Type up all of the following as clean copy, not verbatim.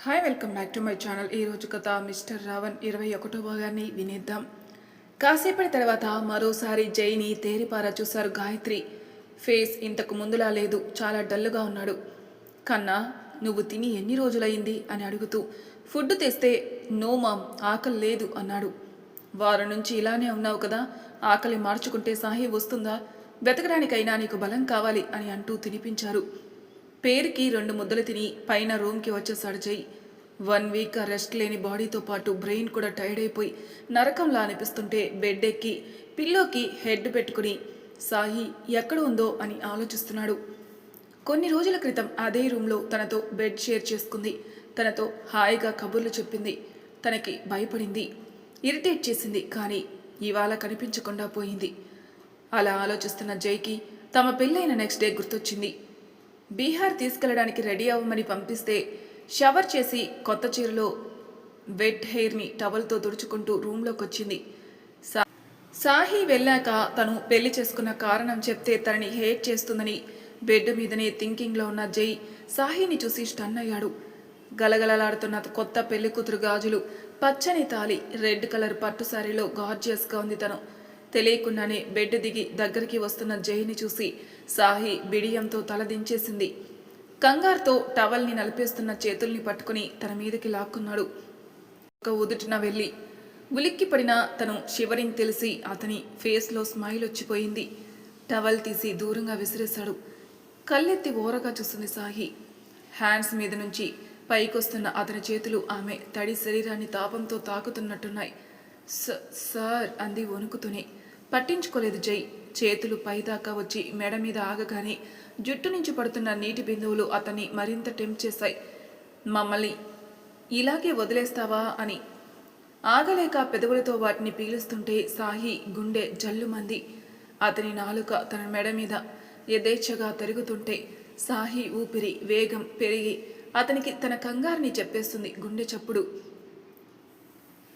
Hi welcome back to my channel. ఈరోజు కథ mister Raavan 21వ భాగాన్ని వినేద్దాం. కాసేపటి తర్వాత మరోసారి జైని తేరిపారా చూశారు గాయత్రి. ఫేస్ ఇంతకు ముందులా లేదు, చాలా డల్గా ఉన్నాడు. కన్నా, నువ్వు తిని ఎన్ని రోజులయ్యింది అని అడుగుతూ ఫుడ్ తెస్తే నో మామ్, ఆకలి లేదు అన్నాడు. వారం నుంచి ఇలానే ఉన్నావు కదా, ఆకలి మార్చుకుంటే సాహి వస్తుందా? వెతకడానికైనా నీకు బలం కావాలి అని అంటూ తినిపించారు. పేరుకి 2 ముద్దలు తిని పైన రూమ్కి వచ్చేసాడు జై. 1 వీక్ రెస్ట్ లేని బాడీతో పాటు బ్రెయిన్ కూడా టైర్డ్ అయిపోయి నరకంలా అనిపిస్తుంటే బెడ్ ఎక్కి పిల్లోకి హెడ్ పెట్టుకుని సాహి ఎక్కడ ఉందో అని ఆలోచిస్తున్నాడు. కొన్ని రోజుల క్రితం అదే రూమ్లో తనతో బెడ్ షేర్ చేసుకుంది. తనతో హాయిగా కబుర్లు చెప్పింది. తనకి భయపడింది, ఇరిటేట్ చేసింది. కానీ ఇవాళ కనిపించకుండా పోయింది. అలా ఆలోచిస్తున్న జైకి తమ పెళ్ళైన నెక్స్ట్ డే గుర్తొచ్చింది. బీహార్ తీసుకెళ్లడానికి రెడీ అవ్వమని పంపిస్తే షవర్ చేసి కొత్త చీరలో వెట్ హెయిర్ని టవల్తో తుడుచుకుంటూ రూమ్లోకి వచ్చింది. సాహి వెళ్ళాక తను పెళ్లి చేసుకున్న కారణం చెప్తే తనని హేట్ చేస్తుందని బెడ్ మీదనే థింకింగ్లో ఉన్న జై సాహిని చూసి స్టన్ అయ్యాడు. గలగలలాడుతున్న కొత్త పెళ్లి కూతురు గాజులు, పచ్చని తాలి, రెడ్ కలర్ పట్టు శారీలో గార్జియస్గా ఉంది. తను తెలియకుండానే బెడ్ దిగి దగ్గరికి వస్తున్న జైని చూసి సాహి బిడియంతో తల దించేసింది. కంగారుతో టవల్ని నలిపేస్తున్న చేతుల్ని పట్టుకుని తన మీదకి లాక్కున్నాడు. ఒక ఉదుటిన వెళ్ళి ఉలిక్కి పడిన తను షివరింగ్ తెలిసి అతని ఫేస్లో స్మైల్ వచ్చిపోయింది. టవల్ తీసి దూరంగా విసిరేశాడు. కళ్ళెత్తి ఓరగా చూస్తుంది సాహి. హ్యాండ్స్ మీద నుంచి పైకొస్తున్న అతని చేతులు ఆమె తడి శరీరాన్ని తాపంతో తాకుతున్నట్టున్నాయి. సార్ అంది వణుకుతూనే. పట్టించుకోలేదు జై. చేతులు పైదాకా వచ్చి మెడ మీద ఆగగానే జుట్టు నుంచి పడుతున్న నీటి బిందువులు అతన్ని మరింత టెంప్ట్ చేశాయి. మమ్మల్ని ఇలాగే వదిలేస్తావా అని ఆగలేక పెదవులతో వాటిని పీలుస్తుంటే సాహి గుండె జల్లుమంది. అతని నాలుక తన మెడ మీద యథేచ్ఛగా తరుగుతుంటే సాహి ఊపిరి వేగం పెరిగి అతనికి తన కంగారుని చెప్పేస్తుంది. గుండె చప్పుడు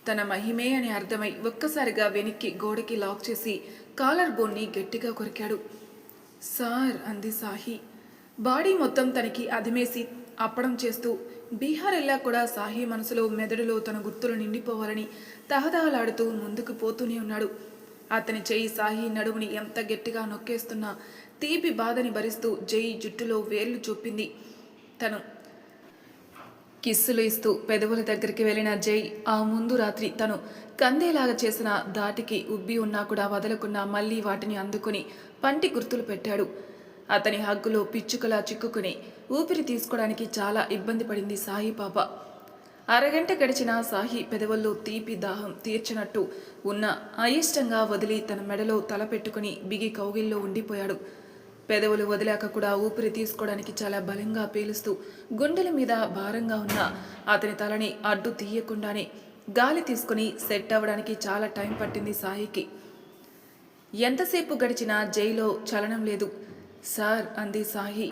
తన మహిమే అని అర్థమై ఒక్కసారిగా వెనక్కి గోడకి లాక్ చేసి కాలర్ బోన్ని గట్టిగా కొరికాడు. సార్ అంది సాహి. బాడీ మొత్తం తనకి అదిమేసి అప్పడం చేస్తూ బీహార్ వెళ్ళా కూడా సాహి మనసులో మెదడులో తన గుర్తులు నిండిపోవాలని తహతహలాడుతూ ముందుకు పోతూనే ఉన్నాడు. అతని చెయ్యి సాహి నడుముని ఎంత గట్టిగా నొక్కేస్తున్నా తీపి బాధని భరిస్తూ జై జుట్టులో వేళ్లు చూపింది. తను కిస్సులు ఇస్తూ పెదవుల దగ్గరికి వెళ్ళిన జై ఆ ముందు రాత్రి తను కందేలాగా చేసిన దాటికి ఉబ్బి ఉన్నా కూడా వదలకుండా మళ్ళీ వాటిని అందుకుని పంటి గుర్తులు పెట్టాడు. అతని హగ్గులో పిచ్చుకలా చిక్కుకుని ఊపిరి తీసుకోవడానికి చాలా ఇబ్బంది పడింది సాహి పాప. అరగంట గడిచిన సాహి పెదవుల్లో తీపి దాహం తీర్చినట్టు ఉన్న అయిష్టంగా వదిలి తన మెడలో తల పెట్టుకుని బిగి కౌగిల్లో ఉండిపోయాడు. పెదవులు వదిలాక కూడా ఊపిరి తీసుకోవడానికి చాలా బలంగా పీలుస్తూ గుండెల మీద భారంగా ఉన్న అతని తలని అడ్డు తీయకుండానే గాలి తీసుకుని సెట్ అవ్వడానికి చాలా టైం పట్టింది సాహికి. ఎంతసేపు గడిచినా జైలో చలనం లేదు. సార్ అంది సాహి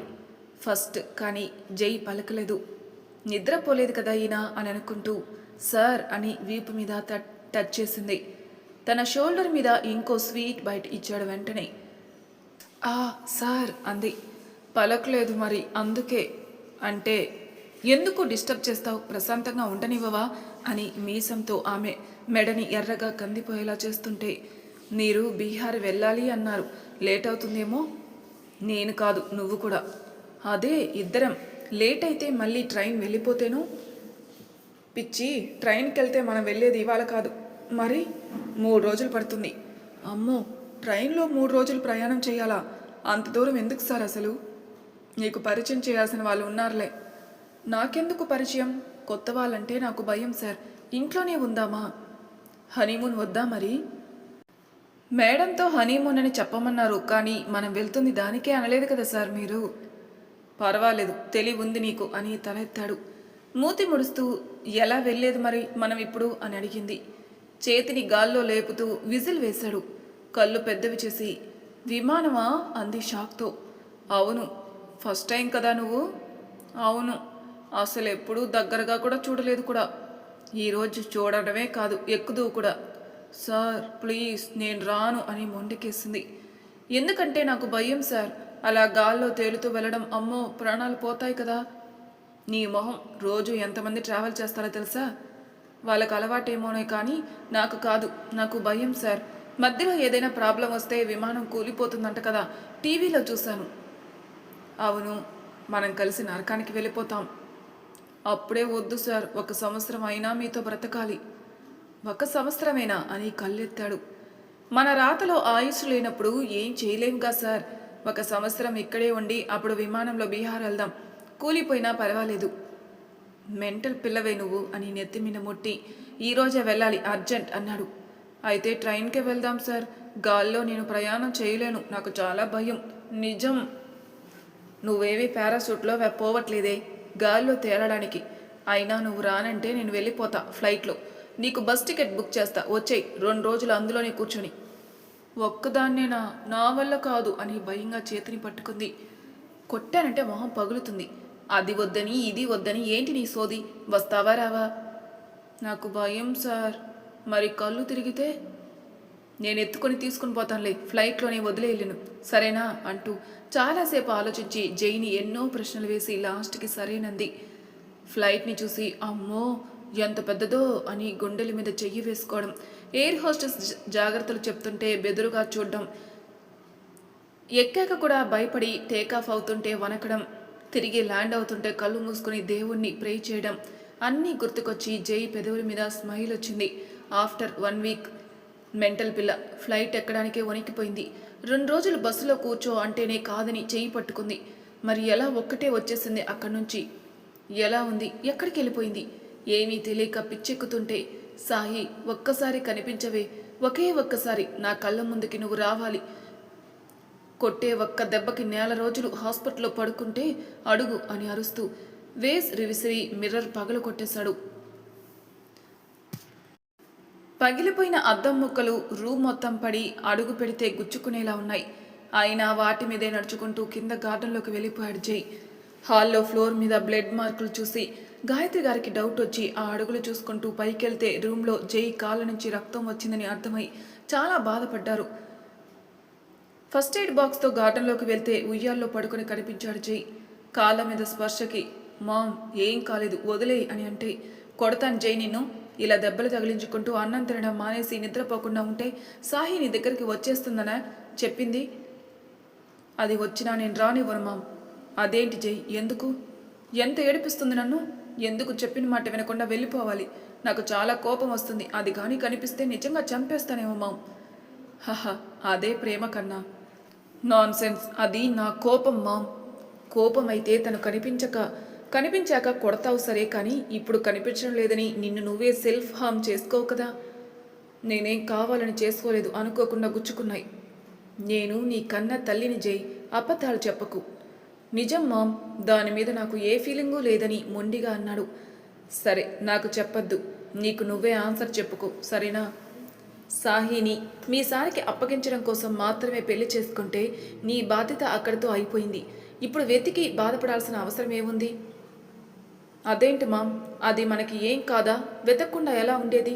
ఫస్ట్. కానీ జై పలకలేదు. నిద్రపోలేదు కదా ఈయన అని అనుకుంటూ సార్ అని వీపు మీద టచ్ చేసింది. తన షోల్డర్ మీద ఇంకో స్వీట్ బైట్ ఇచ్చాడు వెంటనే. సార్ అంది. పలకలేదు మరి అందుకే. అంటే ఎందుకు డిస్టర్బ్ చేస్తావు, ప్రశాంతంగా ఉండనివ్వవా అని మీసంతో ఆమె మెడని ఎర్రగా కందిపోయేలా చేస్తుంటే మీరు బీహార్ వెళ్ళాలి అన్నారు, లేట్ అవుతుందేమో. నేను కాదు, నువ్వు కూడా. అదే ఇద్దరం. లేట్ అయితే మళ్ళీ ట్రైన్ వెళ్ళిపోతేను. పిచ్చి, ట్రైన్కి వెళ్తే మనం వెళ్ళేది ఇవాళ కాదు, మరి 3 రోజులు పడుతుంది. అమ్మో, ట్రైన్లో 3 రోజులు ప్రయాణం చేయాలా? అంత దూరం ఎందుకు సార్? అసలు నీకు పరిచయం చేయాల్సిన వాళ్ళు ఉన్నారులే. నాకెందుకు పరిచయం? కొత్త వాళ్ళంటే నాకు భయం సార్. ఇంట్లోనే ఉందామా? హనీమూన్ వద్దా మరి? మేడంతో హనీమూన్ అని చెప్పమన్నారు, కానీ మనం వెళ్తుంది దానికే అనలేదు కదా సార్ మీరు. పర్వాలేదు, తెలివి ఉంది నీకు అని తలెత్తాడు. మూతి ముడుస్తూ ఎలా వెళ్ళేది మరి మనం ఇప్పుడు అని అడిగింది. చేతిని గాల్లో లేపుతూ విజిల్ వేశాడు. కళ్ళు పెద్దవి చేసి విమానమా అంది షాక్తో. అవును. ఫస్ట్ టైం కదా నువ్వు? అవును. అసలు ఎప్పుడూ దగ్గరగా కూడా చూడలేదు కూడా. ఈరోజు చూడడమే కాదు, ఎక్కుదు కూడా. సార్ ప్లీజ్ నేను రాను అని మొండికేసింది. ఎందుకంటే నాకు భయం సార్. అలా గాల్లో తేలుతూ వెళ్ళడం. అమ్మో, ప్రాణాలు పోతాయి కదా. నీ మొహం రోజు ఎంతమంది ట్రావెల్ చేస్తారో తెలుసా? వాళ్ళకు అలవాటేమోనే కానీ నాకు కాదు. నాకు భయం సార్. మధ్యలో ఏదైనా ప్రాబ్లం వస్తే విమానం కూలిపోతుందంట కదా, టీవీలో చూశాను. అవును, మనం కలిసి నరకానికి వెళ్ళిపోతాం. అప్పుడే వద్దు సార్, 1 సంవత్సరం అయినా మీతో బ్రతకాలి. 1 సంవత్సరమేనా అని కళ్ళెత్తాడు. మన రాతలో ఆయుష్ లేనప్పుడు ఏం చేయలేముగా సార్. 1 సంవత్సరం ఇక్కడే ఉండి అప్పుడు విమానంలో బీహార్ వెళ్దాం. కూలిపోయినా పర్వాలేదు. మెంటల్ పిల్లవే నువ్వు అని నెత్తిమిన ముట్టి, ఈరోజే వెళ్ళాలి అర్జెంట్ అన్నాడు. అయితే ట్రైన్కే వెళ్దాం సార్. గాల్లో నేను ప్రయాణం చేయలేను, నాకు చాలా భయం. నిజం. నువ్వేవి పారాషూట్లో పోవట్లేదే గాల్లో తేలడానికి. అయినా నువ్వు రానంటే నేను వెళ్ళిపోతా ఫ్లైట్లో. నీకు బస్ టికెట్ బుక్ చేస్తా, వచ్చేయి. 2 రోజులు అందులోనే కూర్చొని. ఒక్కదాన్నేనా? నా వల్ల కాదు అని భయంగా చేతిని పట్టుకుంది. కొట్టానంటే మొహం పగులుతుంది. అది వద్దని ఇది వద్దని ఏంటి నీ సోది? వస్తావా రావా? నాకు భయం సార్. మరి కళ్ళు తిరిగితే? నేను ఎత్తుకొని తీసుకుని పోతానులే, ఫ్లైట్లోనే వదిలేయలేను, సరేనా అంటూ చాలాసేపు ఆలోచించి జైని ఎన్నో ప్రశ్నలు వేసి లాస్ట్కి సరేనంది. ఫ్లైట్ని చూసి అమ్మో ఎంత పెద్దదో అని గుండెల మీద చెయ్యి వేసుకోవడం, ఎయిర్ హోస్టెస్ జాగ్రత్తలు చెప్తుంటే బెదురుగా చూడడం, ఎక్కాక కూడా భయపడి టేకాఫ్ అవుతుంటే వనకడం, తిరిగి ల్యాండ్ అవుతుంటే కళ్ళు మూసుకుని దేవుణ్ణి ప్రే చేయడం అన్నీ గుర్తుకొచ్చి జై పెదవుల మీద స్మైల్ వచ్చింది. ఆఫ్టర్ 1 వీక్ మెంటల్ పిల్ల ఫ్లైట్ ఎక్కడానికే వణికిపోయింది. 2 రోజులు బస్సులో కూర్చో అంటేనే కాదని చెయ్యి పట్టుకుంది. మరి ఎలా ఒక్కటే వచ్చేసింది అక్కడి నుంచి? ఎలా ఉంది? ఎక్కడికి వెళ్ళిపోయింది? ఏమీ తెలియక పిచ్చెక్కుతుంటే, సాయి ఒక్కసారి కనిపించవే, ఒకే ఒక్కసారి నా కళ్ళ ముందుకి నువ్వు రావాలి. కొట్టే ఒక్క దెబ్బకి 4 రోజులు హాస్పిటల్లో పడుకుంటే అడుగు అని అరుస్తూ వేస్ విసిరి మిర్రర్ పగలు కొట్టేశాడు. పగిలిపోయిన అద్దం ముక్కలు రూమ్ మొత్తం పడి అడుగు పెడితే గుచ్చుకునేలా ఉన్నాయి. అయినా వాటి మీదే నడుచుకుంటూ కింద గార్డెన్లోకి వెళ్ళిపోయాడు జై. హాల్లో ఫ్లోర్ మీద బ్లడ్ మార్కులు చూసి గాయత్రి గారికి డౌట్ వచ్చి ఆ అడుగులు చూసుకుంటూ పైకెళ్తే రూమ్లో జై కాళ్ళ నుంచి రక్తం వచ్చిందని అర్థమై చాలా బాధపడ్డారు. ఫస్ట్ ఎయిడ్ బాక్స్తో గార్డెన్లోకి వెళ్తే ఉయ్యాల్లో పడుకొని కనిపించాడు జై. కాళ్ళ మీద స్పర్శకి మామ్ ఏం కాలేదు వదిలే అని అంటే, కొడతాను జై నిన్ను. ఇలా దెబ్బలు తగిలించుకుంటూ అన్నం తినడం మానేసి నిద్రపోకుండా ఉంటే సాహి నీ దగ్గరికి వచ్చేస్తుందనా చెప్పింది? అది వచ్చినా నేను రానివ్వను మామ్. అదేంటి జై, ఎందుకు? ఎంత ఏడిపిస్తుంది నన్ను? ఎందుకు చెప్పిన మాట వినకుండా వెళ్ళిపోవాలి? నాకు చాలా కోపం వస్తుంది. అది కానీ కనిపిస్తే నిజంగా చంపేస్తానేమో మామ్. హహ, అదే ప్రేమ కన్నా. నాన్ సెన్స్, అది నా కోపం మామ్. కోపం అయితే తను కనిపించాక కొడతావు సరే, కానీ ఇప్పుడు కనిపించడం లేదని నిన్ను నువ్వే సెల్ఫ్ హార్మ్ చేసుకోవు కదా. నేనేం కావాలని చేసుకోలేదు, అనుకోకుండా గుచ్చుకున్నాయి. నేను నీ కన్న తల్లిని జై, అబద్ధాలు చెప్పకు. నిజం మామ్, దాని మీద నాకు ఏ ఫీలింగు లేదని మొండిగా అన్నాడు. సరే నాకు చెప్పద్దు, నీకు నువ్వే ఆన్సర్ చెప్పుకో సరేనా? సాహిని మీ సారికి అప్పగించడం కోసం మాత్రమే పెళ్లి చేసుకుంటే నీ బాధ్యత అక్కడితో అయిపోయింది. ఇప్పుడు వెతికి బాధపడాల్సిన అవసరం ఏముంది? అదేంటి మామ్, అది మనకి ఏం కాదా? వెతకకుండా ఎలా ఉండేది?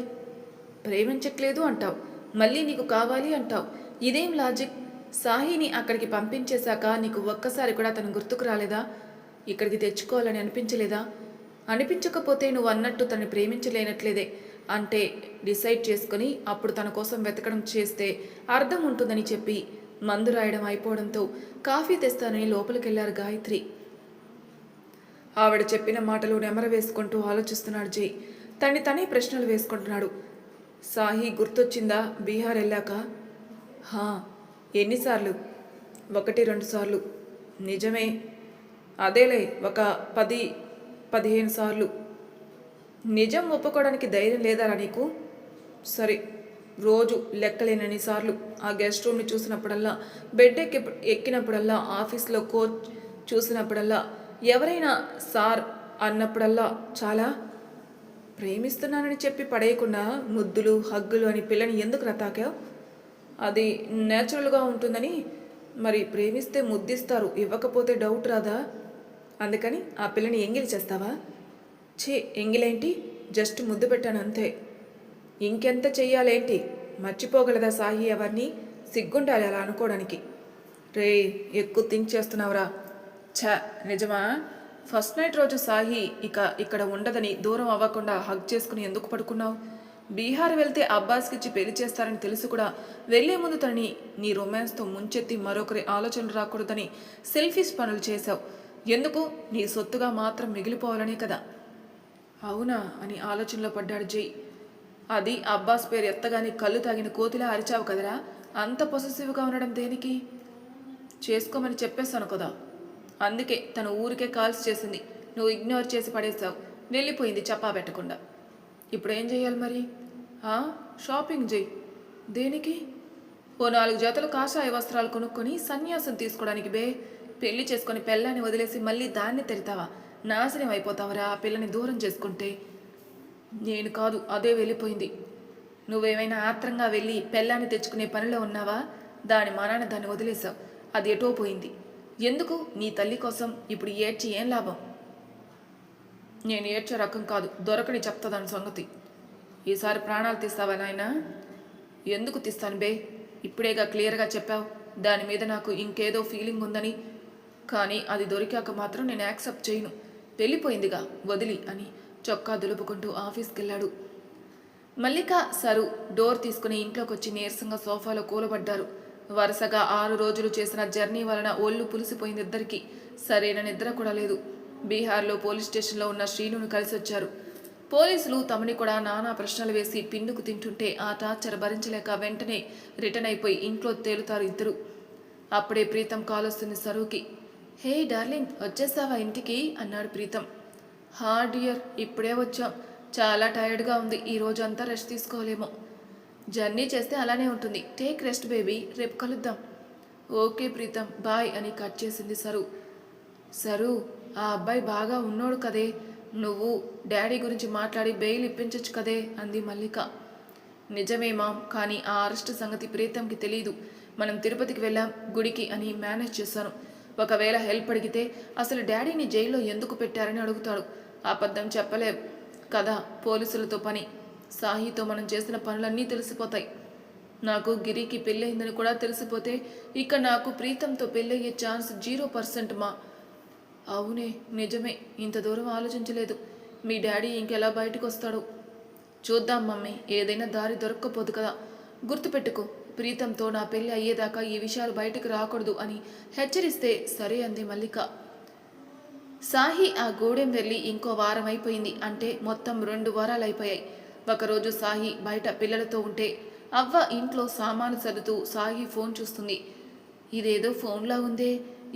ప్రేమించట్లేదు అంటావు, మళ్ళీ నీకు కావాలి అంటావు. ఇదేం లాజిక్? సాహిని అక్కడికి పంపించేశాక నీకు ఒక్కసారి కూడా తను గుర్తుకు రాలేదా? ఇక్కడికి తెచ్చుకోవాలని అనిపించలేదా? అనిపించకపోతే నువ్వు అన్నట్టు తను ప్రేమించలేనట్లేదే. అంటే డిసైడ్ చేసుకుని అప్పుడు తన కోసం వెతకడం చేస్తే అర్థం ఉంటుందని చెప్పి మందు రాయడం అయిపోవడంతో కాఫీ తెస్తానని లోపలికెళ్లారు గాయత్రి. ఆవిడ చెప్పిన మాటలు నెమర వేసుకుంటూ ఆలోచిస్తున్నాడు జై. తనే ప్రశ్నలు వేసుకుంటున్నాడు. సాహి గుర్తొచ్చిందా బీహార్ వెళ్ళాక? హా. ఎన్నిసార్లు? 1-2 సార్లు. నిజమే. అదేలే, ఒక 10-15 సార్లు. నిజం ఒప్పుకోవడానికి ధైర్యం లేదారా నీకు? సరే, రోజు లెక్కలేనన్ని సార్లు. ఆ గెస్ట్ రూమ్ని చూసినప్పుడల్లా, బెడ్ ఎక్కినప్పుడల్లా, ఆఫీస్లో కోచ్ చూసినప్పుడల్లా, ఎవరైనా సార్ అన్నప్పుడల్లా. చాలా. ప్రేమిస్తున్నానని చెప్పి పడేయకుండా ముద్దులు హగ్గులు అని పిల్లని ఎందుకు రతాకావు? అది నేచురల్గా ఉంటుందని. మరి ప్రేమిస్తే ముద్దిస్తారు, ఇవ్వకపోతే డౌట్ రాదా? అందుకని ఆ పిల్లని ఎంగిలి చేస్తావా? ఎంగిలేంటి, జస్ట్ ముద్దు పెట్టాను అంతే. ఇంకెంత చెయ్యాలేంటి? మర్చిపోగలదా సాహి అవన్నీ? సిగ్గుండాలి అలా అనుకోవడానికి. రే, ఎక్కువ థింక్ చేస్తున్నావురా. నిజమా? ఫస్ట్ నైట్ రోజు సాహి ఇక్కడ ఉండదని దూరం అవ్వకుండా హగ్ చేసుకుని ఎందుకు పడుకున్నావు? బీహార్ వెళ్తే అబ్బాస్కిచ్చి పెళ్లి చేస్తారని తెలుసు కూడా వెళ్లే ముందు తనని నీ రొమాన్స్తో ముంచెత్తి మరొకరి ఆలోచనలు రాకూడదని సెల్ఫిష్ పనులు చేశావు. ఎందుకు? నీ సొత్తుగా మాత్రం మిగిలిపోవాలనే కదా. అవునా అని ఆలోచనలో పడ్డాడు జై. అది అబ్బాస్ పేరు ఎత్తగానే కళ్ళు తాగిన కోతిలా అరిచావు కదరా, అంత పొసెసివ్గా ఉండడం దేనికి? చేసుకోమని చెప్పేస్తాను కదా. అందుకే తను ఊరికే కాల్స్ చేసింది, నువ్వు ఇగ్నోర్ చేసి పడేసావు, వెళ్ళిపోయింది చెప్పా పెట్టకుండా. ఇప్పుడు ఏం చేయాలి మరి? షాపింగ్ చేయి. దేనికి? ఓ 4 జతలు కాషాయ వస్త్రాలు కొనుక్కొని సన్యాసం తీసుకోవడానికి బే. పెళ్లి చేసుకొని పెళ్ళాన్ని వదిలేసి మళ్ళీ దాన్ని తెరితావా? నాశనం అయిపోతావరా ఆ పిల్లని దూరం చేసుకుంటే. నేను కాదు, అదే వెళ్ళిపోయింది. నువ్వేమైనా ఆత్రంగా వెళ్ళి పెళ్ళాన్ని తెచ్చుకునే పనిలో ఉన్నావా? దాని మానాన దాన్ని వదిలేసావు, అది ఎటో పోయింది. ఎందుకు? నీ తల్లి కోసం ఇప్పుడు ఏడ్చి ఏం లాభం? నేను ఏడ్చే రకం కాదు, దొరకని చెప్తా దాని సంగతి. ఈసారి ప్రాణాలు తీస్తావా నాయనా? ఎందుకు తీస్తాను బే? ఇప్పుడేగా క్లియర్గా చెప్పావు దాని మీద నాకు ఇంకేదో ఫీలింగ్ ఉందని. కానీ అది దొరికాక మాత్రం నేను యాక్సెప్ట్ చేయను. వెళ్ళిపోయిందిగా వదిలి అని చొక్కా దులుపుకుంటూ ఆఫీస్కి వెళ్ళాడు. మల్లిక, సరు డోర్ తీసుకుని ఇంట్లోకి వచ్చి నీరసంగా సోఫాలో కూలబడ్డారు. వరుసగా 6 రోజులు చేసిన జర్నీ వలన ఒళ్ళు పులిసిపోయింది ఇద్దరికి. సరైన నిద్ర కూడా లేదు. బీహార్లో పోలీస్ స్టేషన్లో ఉన్న శ్రీనును కలిసి వచ్చారు. పోలీసులు తమని కూడా నానా ప్రశ్నలు వేసి పిండుకు తింటుంటే ఆ టార్చర్ భరించలేక వెంటనే రిటర్న్ అయిపోయి ఇంట్లో తేలుతారు ఇద్దరు. అప్పుడే ప్రీతం కాల్ వస్తుంది సరుకి. హే డార్లింగ్, వచ్చేసావా ఇంటికి అన్నాడు ప్రీతం. హా డియర్, ఇప్పుడే వచ్చాం. చాలా టైర్డ్గా ఉంది, ఈ రోజు అంతా రెస్ట్ తీసుకోలేమో. జర్నీ చేస్తే అలానే ఉంటుంది. టేక్ రెస్ట్ బేబీ, రేపు కలుద్దాం. ఓకే ప్రీతం, బాయ్ అని కట్ చేసింది సరు. సరు, ఆ అబ్బాయి బాగా ఉన్నోడు కదే, నువ్వు డాడీ గురించి మాట్లాడి బెయిల్ ఇప్పించచ్చు కదే అంది మల్లిక. నిజమే మామ్, కానీ ఆ అరెస్ట్ సంగతి ప్రీతంకి తెలీదు. మనం తిరుపతికి వెళ్ళాం గుడికి అని మేనేజ్ చేశాను. ఒకవేళ హెల్ప్ అడిగితే అసలు డాడీని జైల్లో ఎందుకు పెట్టారని అడుగుతాడు. అబద్ధం చెప్పలేం కదా, పోలీసులతో పని. సాహితో మనం చేసిన పనులన్నీ తెలిసిపోతాయి. నాకు గిరికి పెళ్ళయిందని కూడా తెలిసిపోతే ఇక నాకు ప్రీతంతో పెళ్ళయ్యే ఛాన్స్ 0% మా. అవునే, నిజమే, ఇంత దూరం ఆలోచించలేదు. మీ డాడీ ఇంకెలా బయటకు వస్తాడో చూద్దాం మమ్మీ, ఏదైనా దారి దొరక్కపోదు కదా. గుర్తుపెట్టుకో, ప్రీతంతో నా పెళ్ళి అయ్యేదాకా ఈ విషయాలు బయటకు రాకూడదు అని హెచ్చరిస్తే సరే అంది మల్లిక. సాహి ఆ గూడెం వెళ్ళి ఇంకో వారం అయిపోయింది. అంటే మొత్తం 2 వారాలు అయిపోయాయి. ఒకరోజు సాహి బయట పిల్లలతో ఉంటే అవ్వ ఇంట్లో సామాను సర్దుతూ సాహి ఫోన్ చూస్తుంది. ఇదేదో ఫోన్లా ఉందే,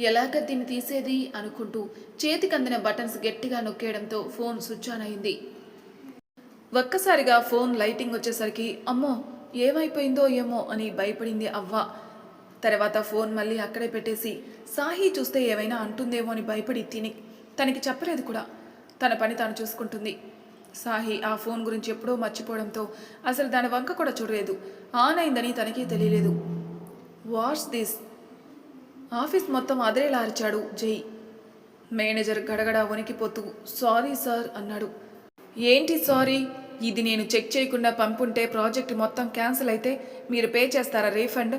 ఎలాగ దీన్ని తీసేది అనుకుంటూ చేతికందిన బటన్స్ గట్టిగా నొక్కేయడంతో ఫోన్ స్విచ్ ఆన్ అయింది. ఒక్కసారిగా ఫోన్ లైటింగ్ వచ్చేసరికి అమ్మో ఏమైపోయిందో ఏమో అని భయపడింది అవ్వ. తర్వాత ఫోన్ మళ్ళీ అక్కడే పెట్టేసి సాహి చూస్తే ఏమైనా అంటుందేమో అని భయపడి తనకి చెప్పలేదు కూడా. తన పని తాను చూసుకుంటుంది. సాహి ఆ ఫోన్ గురించి ఎప్పుడో మర్చిపోవడంతో అసలు దాని వంక కూడా చూడలేదు. ఆన్ అయిందని తనకే తెలియలేదు. What's this? ఆఫీస్ మొత్తం అదరేలా అరిచాడు జై. మేనేజర్ గడగడ వణికిపోతూ సారీ సార్ అన్నాడు. ఏంటి సారీ? ఇది నేను చెక్ చేయకుండా పంపుంటే ప్రాజెక్ట్ మొత్తం క్యాన్సిల్ అయితే మీరు పే చేస్తారా రీఫండ్?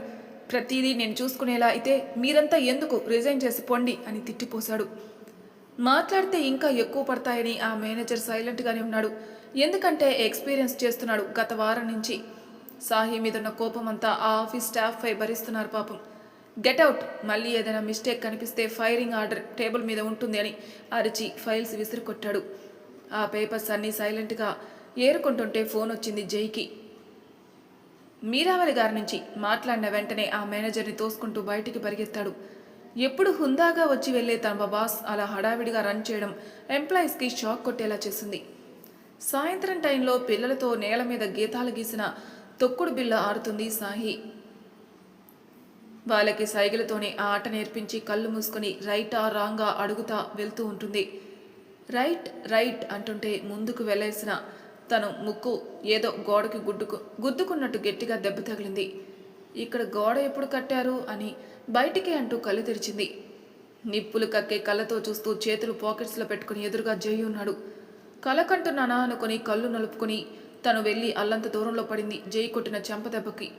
ప్రతిదీ నేను చూసుకునేలా అయితే మీరంతా ఎందుకు రిజైన్ చేసి పొండి అని తిట్టిపోశాడు. మాట్లాడితే ఇంకా ఎక్కువ పడతాయని ఆ మేనేజర్ సైలెంట్గానే ఉన్నాడు. ఎందుకంటే ఎక్స్పీరియన్స్ చేస్తున్నాడు గత వారం నుంచి. సాహి మీదున్న కోపం అంతా ఆ ఆఫీస్ స్టాఫ్ పై భరిస్తున్నారు పాపం. గెట్అవుట్, మళ్ళీ ఏదైనా మిస్టేక్ కనిపిస్తే ఫైరింగ్ ఆర్డర్ టేబుల్ మీద ఉంటుంది అని అరిచి ఫైల్స్ విసిరికొట్టాడు. ఆ పేపర్స్ అన్నీ సైలెంట్గా ఏరుకుంటుంటే ఫోన్ వచ్చింది జైకి. మీరావళి గారి నుంచి. మాట్లాడిన వెంటనే ఆ మేనేజర్ని తోసుకుంటూ బయటికి పరిగెత్తాడు. ఎప్పుడు హుందాగా వచ్చి వెళ్లే తన బాస్ అలా హడావిడిగా రన్ చేయడం ఎంప్లాయీస్కి షాక్ కొట్టేలా చేసింది. సాయంత్రం టైంలో పిల్లలతో నేల మీద గీతాలు గీసిన తొక్కుడు బిళ్ళ ఆడుతుంది సాహి. వాళ్ళకి సైగలతోనే ఆ ఆట నేర్పించి కళ్ళు మూసుకొని రైటా రాంగా అడుగుతా వెళ్తూ ఉంటుంది. రైట్ రైట్ అంటుంటే ముందుకు వెళ్ళేసిన తను ముక్కు ఏదో గోడకి గుద్దుకున్నట్టు గట్టిగా దెబ్బ తగిలింది. ఇక్కడ గోడ ఎప్పుడు కట్టారు అని బయటికి అంటూ కళ్ళు తెరిచింది. నిప్పులు కక్కే కళ్ళతో చూస్తూ చేతులు పాకెట్స్లో పెట్టుకుని ఎదురుగా జై ఉన్నాడు. కల కంటున్నానా అనుకుని కళ్ళు నలుపుకొని తను వెళ్ళి అల్లంత దూరంలో పడింది జై కొట్టిన చెంప దెబ్బకి.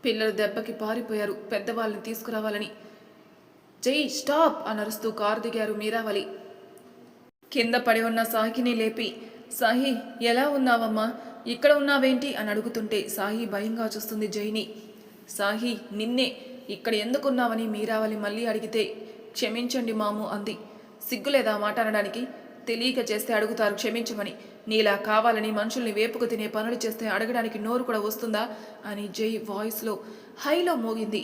పిల్లలు దెబ్బకి పారిపోయారు పెద్దవాళ్ళని తీసుకురావాలని. జై స్టాప్ అని అరుస్తూ కారు దిగారు మీరావళి. కింద పడి ఉన్న సాహిని లేపి, సాహి ఎలా ఉన్నావమ్మా, ఇక్కడ ఉన్నావేంటి అని అడుగుతుంటే సాహి భయంగా చూస్తుంది జైని. సాహి నిన్నే ఇక్కడ ఎందుకున్నావని మీరావళి మళ్ళీ అడిగితే, క్షమించండి మాము అంది. సిగ్గులేదా మాట అనడానికి? తెలియక చేస్తే అడుగుతారు క్షమించమని. నీలా కావాలని మనుషుల్ని వేపుకు తినే పనులు చేస్తే అడగడానికి నోరు కూడా వస్తుందా అని జై వాయిస్లో హైలో మోగింది.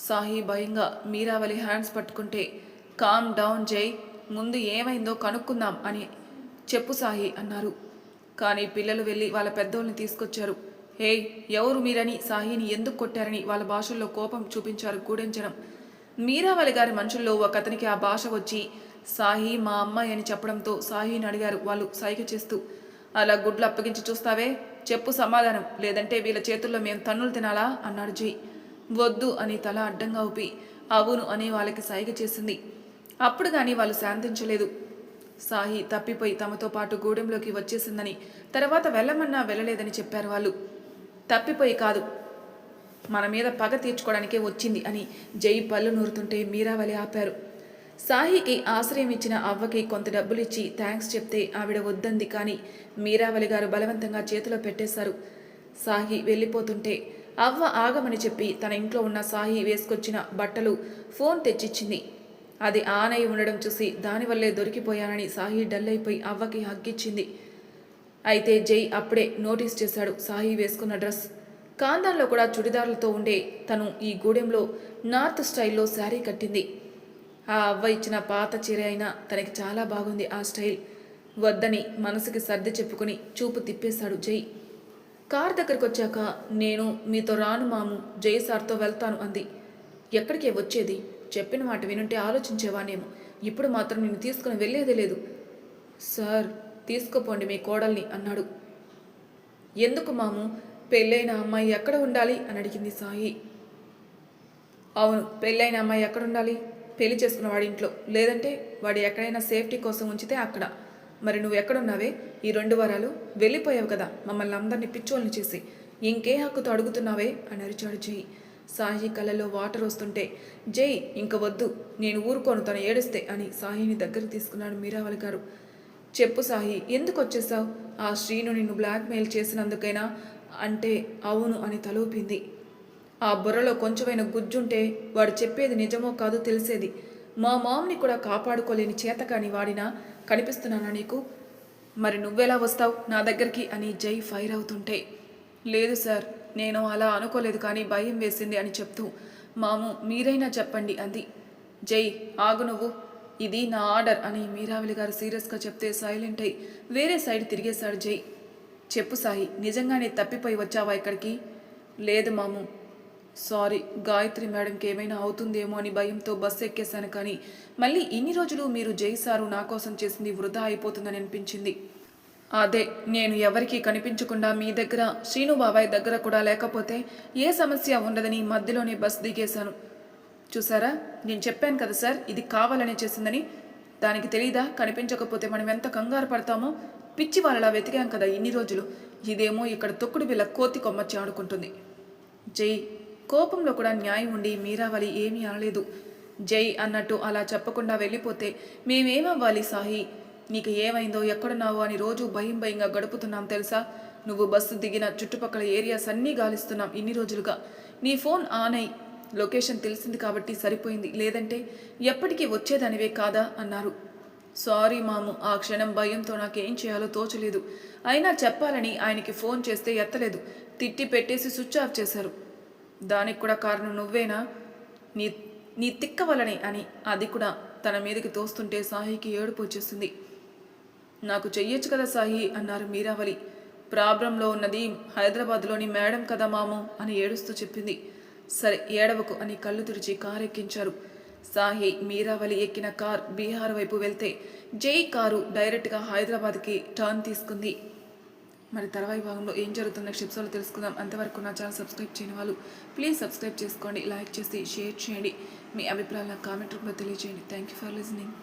సాహి భయంగా మీరావళి హ్యాండ్స్ పట్టుకుంటే, కామ్ డౌన్ జై, ముందు ఏమైందో కనుక్కుందాం అని చెప్పు సాహి అన్నారు. కానీ పిల్లలు వెళ్ళి వాళ్ళ పెద్దోళ్ళని తీసుకొచ్చారు. హే ఎవరు మీరని, సాహిని ఎందుకు కొట్టారని వాళ్ళ భాషల్లో కోపం చూపించారు గూడెంచడం. మీరావళి గారి మనుషుల్లో ఒకతనికి ఆ భాష వచ్చి సాహి మా అమ్మాయి అని చెప్పడంతో సాహిని అడిగారు వాళ్ళు సైగ చేస్తూ. అలా గుడ్లు అప్పగించి చూస్తావే, చెప్పు సమాధానం, లేదంటే వీళ్ళ చేతుల్లో మేము తన్నులు తినాలా అన్నాడు జై. వద్దు అని తల అడ్డంగా ఊపి అవును అని వాళ్ళకి సైగ చేసింది. అప్పుడు కానీ వాళ్ళు శాంతించలేదు. సాహి తప్పిపోయి తమతో పాటు గూడెంలోకి వచ్చేసిందని, తర్వాత వెళ్ళమన్నా వెళ్ళలేదని చెప్పారు వాళ్ళు. తప్పిపోయి కాదు, మన మీద పగ తీర్చుకోవడానికే వచ్చింది అని జై పళ్ళు నూరుతుంటే మీరావళి ఆపారు. సాహికి ఆశ్రయం ఇచ్చిన అవ్వకి కొంత డబ్బులిచ్చి థ్యాంక్స్ చెప్తే ఆవిడ వద్దంది. కానీ మీరావళి గారు బలవంతంగా చేతిలో పెట్టేశారు. సాహి వెళ్ళిపోతుంటే అవ్వ ఆగమని చెప్పి తన ఇంట్లో ఉన్న సాహి వేసుకొచ్చిన బట్టలు ఫోన్ తెచ్చిచ్చింది. అది ఆన్ అయి ఉండడం చూసి దానివల్లే దొరికిపోయానని సాహి డల్ అయిపోయి అవ్వకి హగ్గిచ్చింది. అయితే జై అప్పుడే నోటీస్ చేశాడు సాహి వేసుకున్న డ్రెస్. కాందాల్లో కూడా చుడిదార్లతో ఉండే తను ఈ గూడెంలో నార్త్ స్టైల్లో శారీ కట్టింది. ఆ అవ్వ ఇచ్చిన పాత చీర అయినా తనకి చాలా బాగుంది ఆ స్టైల్. వద్దని మనసుకి సర్ది చెప్పుకుని చూపు తిప్పేశాడు జై. కార్ దగ్గరకు వచ్చాక, నేను మీతో రాను మాము, జై సార్తో వెళ్తాను అంది. ఎక్కడికే వచ్చేది, చెప్పిన మాట వినుంటే ఆలోచించేవానేమో, ఇప్పుడు మాత్రం నిన్ను తీసుకుని వెళ్ళేదే లేదు. సార్ తీసుకుపోండి మీ కోడల్ని అన్నాడు. ఎందుకు మాము, పెళ్ళైన అమ్మాయి ఎక్కడ ఉండాలి అని అడిగింది సాయి. అవును, పెళ్ళైన అమ్మాయి ఎక్కడ ఉండాలి, పెళ్లి చేసుకున్న వాడి ఇంట్లో, లేదంటే వాడు ఎక్కడైనా సేఫ్టీ కోసం ఉంచితే అక్కడ. మరి నువ్వు ఎక్కడున్నావే ఈ 2 వారాలు? వెళ్ళిపోయావు కదా మమ్మల్ని అందరినీ పిచ్చోళ్ళని చేసి, ఇంకే హక్కుతో అడుగుతున్నావే అని అరిచాడు జై. సాయి కళ్ళలో వాటర్ వస్తుంటే, జై ఇంక వద్దు, నేను ఊరుకోను తను ఏడుస్తే అని సాయిని దగ్గరికి తీసుకున్నాడు మీరావళి గారు. చెప్పు సాయి, ఎందుకు వచ్చేసావు? ఆ శ్రీను నిన్ను బ్లాక్మెయిల్ చేసినందుకైనా అంటే అవును అని తలూపింది. ఆ బుర్రలో కొంచెమైన గుజ్జుంటే వాడు చెప్పేది నిజమో కాదో తెలిసేది. మా మామ్ని కూడా కాపాడుకోలేని చేతకాని వాడినా కనిపిస్తున్నానా నీకు? మరి నువ్వెలా వస్తావు నా దగ్గరికి అని జై ఫైర్ అవుతుంటే, లేదు సార్, నేను అలా అనుకోలేదు కానీ భయం వేసింది అని చెప్తూ, మాము మీరైనా చెప్పండి అంది. జై ఆగు నువ్వు, ఇది నా ఆర్డర్ అని మీరావళి గారు సీరియస్గా చెప్తే సైలెంట్ అయి వేరే సైడ్ తిరిగేశాడు జై. చెప్పు సాయి, నిజంగానే తప్పిపోయి వచ్చావా ఇక్కడికి? లేదు మాము, సారీ, గాయత్రి మేడంకి ఏమైనా అవుతుందేమో అని భయంతో బస్సు ఎక్కేశాను. కానీ మళ్ళీ ఇన్ని రోజులు మీరు జై సారు నా కోసం చేసింది వృధా అయిపోతుందని అనిపించింది. అదే, నేను ఎవరికీ కనిపించకుండా మీ దగ్గర, శ్రీను బాబాయ్ దగ్గర కూడా లేకపోతే ఏ సమస్య ఉండదని మధ్యలోనే బస్సు దిగేశాను. చూసారా, నేను చెప్పాను కదా సార్, ఇది కావాలనే చేసిందని. దానికి తెలీదా కనిపించకపోతే మనం ఎంత కంగారు పడతామో? పిచ్చి వాళ్ళలా వెతికాం కదా ఇన్ని రోజులు. ఇదేమో ఇక్కడ తొక్కుడు బిల్ల కోతి కొమ్మచ్చి ఆడుకుంటుంది. జై కోపంలో కూడా న్యాయం ఉండి మీరావళి ఏమీ అనలేదు. జై అన్నట్టు అలా చెప్పకుండా వెళ్ళిపోతే మేమేమవ్వాలి సాహి? నీకు ఏమైందో, ఎక్కడున్నావో అని రోజు భయం భయంగా గడుపుతున్నాం తెలుసా? నువ్వు బస్సు దిగిన చుట్టుపక్కల ఏరియాస్ అన్నీ గాలిస్తున్నాం ఇన్ని రోజులుగా. నీ ఫోన్ ఆన్ అయి లొకేషన్ తెలిసింది కాబట్టి సరిపోయింది, లేదంటే ఎప్పటికీ వచ్చేదానివే కాదా అన్నారు. సారీ మాము, ఆ క్షణం భయంతో నాకేం చేయాలో తోచలేదు. అయినా చెప్పాలని ఆయనకి ఫోన్ చేస్తే ఎత్తలేదు, తిట్టి పెట్టేసి స్విచ్ ఆఫ్ చేశారు. దానికి కూడా కారణం నువ్వేనా? నీ నీ తిక్క వల్లనే అని అది కూడా తన మీదకి తోస్తుంటే సాహికి ఏడుపు వచ్చేసింది. నాకు చెయ్యొచ్చు కదా సాహి అన్నారు మీరావళి. ప్రాబ్లంలో ఉన్నది హైదరాబాద్లోని మేడం కదా మాము అని ఏడుస్తూ చెప్పింది. సరే ఏడవకు అని కళ్ళు తుడిచి కారు ఎక్కించారు. సాహి మీరావళి ఎక్కిన కార్ బీహార్ వైపు వెళ్తే జై కారు డైరెక్ట్గా హైదరాబాద్కి టర్న్ తీసుకుంది. మరి తర్వాయి భాగంలో ఏం జరుగుతున్న క్షిప్సాలు తెలుసుకుందాం. అంతవరకు నా ఛానల్ సబ్స్క్రైబ్ చేయని వాళ్ళు ప్లీజ్ సబ్స్క్రైబ్ చేసుకోండి, లైక్ చేసి షేర్ చేయండి, మీ అభిప్రాయాలను కామెంట్ రూపంలో తెలియజేయండి. Thank you for listening.